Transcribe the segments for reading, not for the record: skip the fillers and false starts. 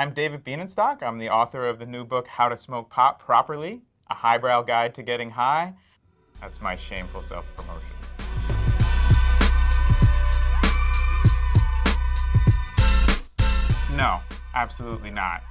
I'm David Bienenstock. I'm the author of the new book, How to Smoke Pot Properly, a highbrow guide to getting high. That's my shameful self-promotion. No, absolutely not.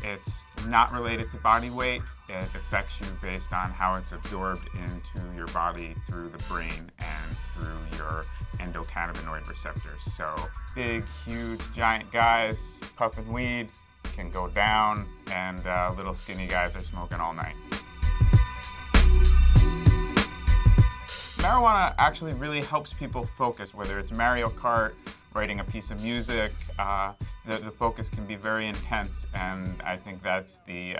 It's not related to body weight. It affects you based on how it's absorbed into your body through the brain and through your endocannabinoid receptors. So big, huge, giant guys puffing weed can go down, and little skinny guys are smoking all night. Marijuana actually really helps people focus, whether it's Mario Kart, writing a piece of music. The focus can be very intense, and I think that's the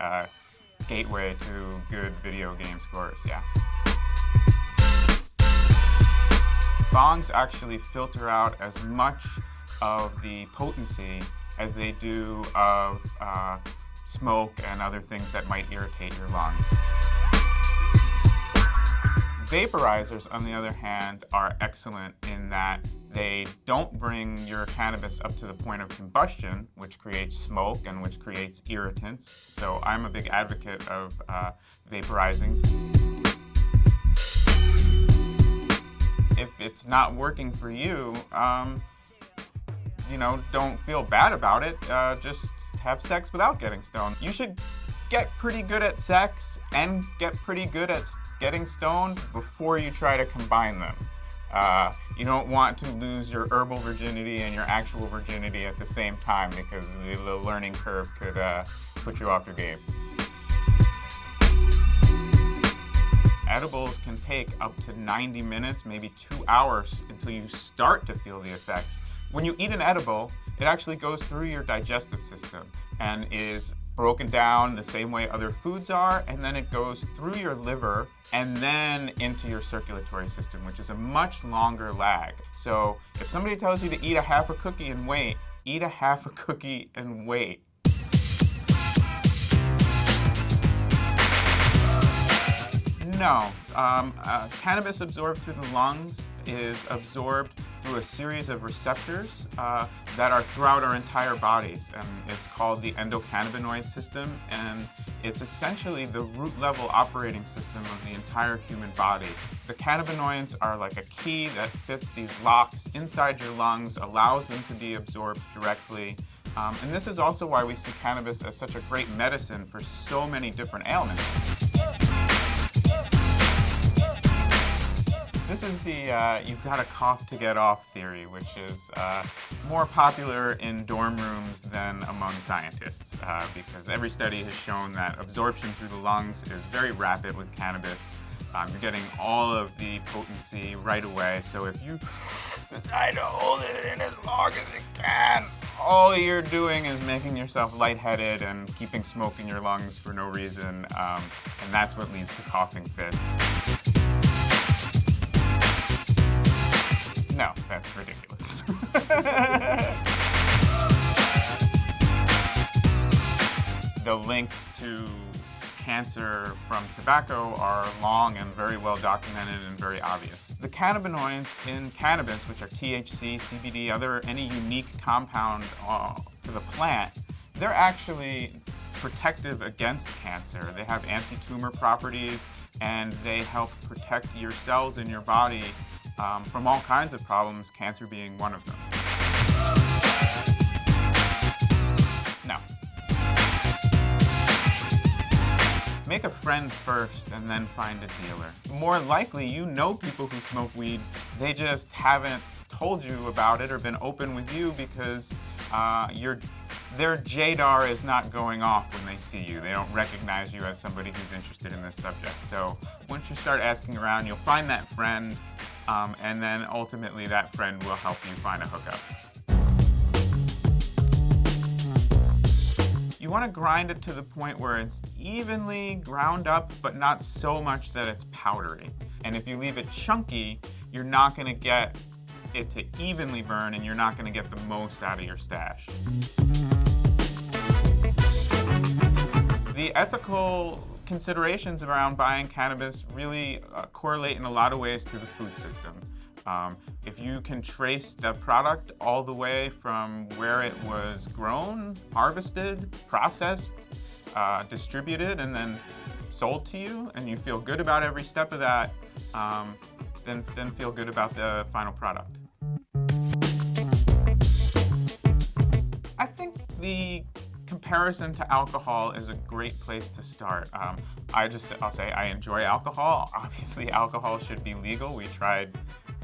gateway to good video game scores, yeah. Bongs actually filter out as much of the potency as they do of smoke and other things that might irritate your lungs. Vaporizers, on the other hand, are excellent in that they don't bring your cannabis up to the point of combustion, which creates smoke and which creates irritants. So I'm a big advocate of vaporizing. If it's not working for you, don't feel bad about it. Just have sex without getting stoned. You should get pretty good at sex and get pretty good at getting stoned before you try to combine them. You don't want to lose your herbal virginity and your actual virginity at the same time, because the learning curve could put you off your game. Edibles can take up to 90 minutes, maybe 2 hours, until you start to feel the effects. When you eat an edible, it actually goes through your digestive system and is broken down the same way other foods are, and then it goes through your liver and then into your circulatory system, which is a much longer lag. So if somebody tells you to eat a half a cookie and wait, eat a half a cookie and wait. No, cannabis absorbed through the lungs is absorbed through a series of receptors that are throughout our entire bodies. And it's called the endocannabinoid system, and it's essentially the root level operating system of the entire human body. The cannabinoids are like a key that fits these locks inside your lungs, allows them to be absorbed directly. And this is also why we see cannabis as such a great medicine for so many different ailments. This is the you've got to cough to get off theory, which is more popular in dorm rooms than among scientists, because every study has shown that absorption through the lungs is very rapid with cannabis. You're getting all of the potency right away, so if you decide to hold it in as long as you can, all you're doing is making yourself lightheaded and keeping smoke in your lungs for no reason, and that's what leads to coughing fits. No, that's ridiculous. The links to cancer from tobacco are long and very well documented and very obvious. The cannabinoids in cannabis, which are THC, CBD, any unique compound to the plant, they're actually protective against cancer. They have anti-tumor properties, and they help protect your cells in your body from all kinds of problems, cancer being one of them. No. Make a friend first and then find a dealer. More likely, you know people who smoke weed, they just haven't told you about it or been open with you because their JDAR is not going off when they see you. They don't recognize you as somebody who's interested in this subject. So once you start asking around, you'll find that friend, and then ultimately that friend will help you find a hookup. You want to grind it to the point where it's evenly ground up, but not so much that it's powdery. And if you leave it chunky, you're not going to get it to evenly burn, and you're not going to get the most out of your stash. The ethical considerations around buying cannabis really correlate in a lot of ways to the food system. If you can trace the product all the way from where it was grown, harvested, processed, distributed, and then sold to you, and you feel good about every step of that, then feel good about the final product. I think the comparison to alcohol is a great place to start. I'll say I enjoy alcohol. Obviously, alcohol should be legal. We tried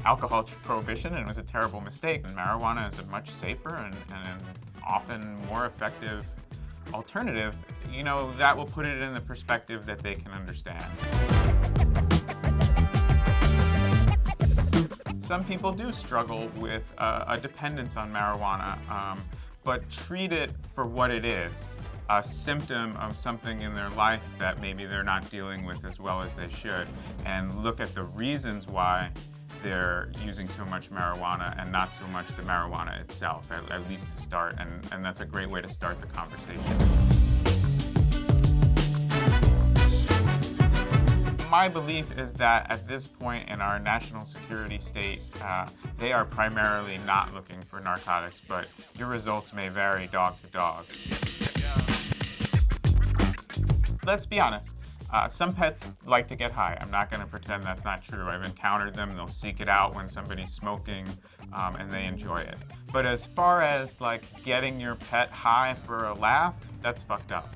alcohol prohibition and it was a terrible mistake. And marijuana is a much safer and an often more effective alternative. You know, that will put it in the perspective that they can understand. Some people do struggle with a dependence on marijuana, but treat it for what it is, a symptom of something in their life that maybe they're not dealing with as well as they should, and look at the reasons why they're using so much marijuana and not so much the marijuana itself, at least to start, and that's a great way to start the conversation. My belief is that at this point in our national security state, they are primarily not looking for narcotics, but your results may vary dog to dog. Let's be honest. Some pets like to get high. I'm not going to pretend that's not true. I've encountered them. They'll seek it out when somebody's smoking, and they enjoy it. But as far as like getting your pet high for a laugh, that's fucked up.